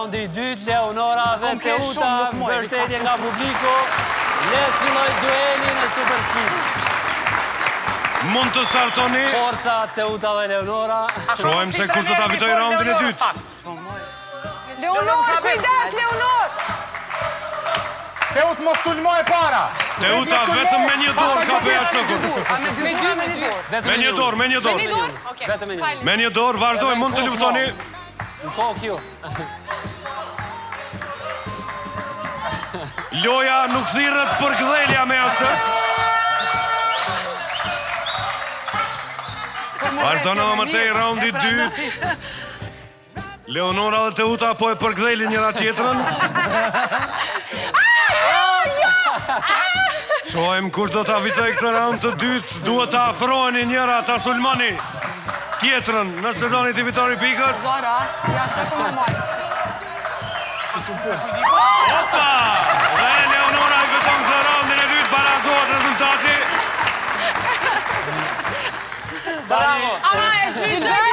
raundi i dytë, Leonora dhe Teuta, mbështetje nga publiku. Le të filloj duelin e Super C. Mund të startoni. Forca Teuta dhe Leonora. Shohem se kur do ta fitoj raundin e dytë. Leonor, kujdes, Leonor! Teut mos sulmoj para. Teuta vetëm me një dorë ka bëja shtokun. Me dy dorë. Me një dorë, me një dorë. Vetëm me një dorë. Me një dorë, vazhdoj, mund të luftoni. Në kokë ju. Loja nuk thirrët për gdhelja me asë. Vazhdojnë më tej raundi 2. Leonora dhe Teuta po e përgdhelin njëra tjetrën. Shohem kush do ta fitoj këtë raund të dytë, duhet ta afroheni njëra, ta sulmoni tjetrën, nëse doni të fitoni pikët. Zara, ja s'ta ku me moj. Opa! Dhe Leonora i fiton këtë raundin e dytë, barazohet rezultati. Bravo! Ama e shvitoj!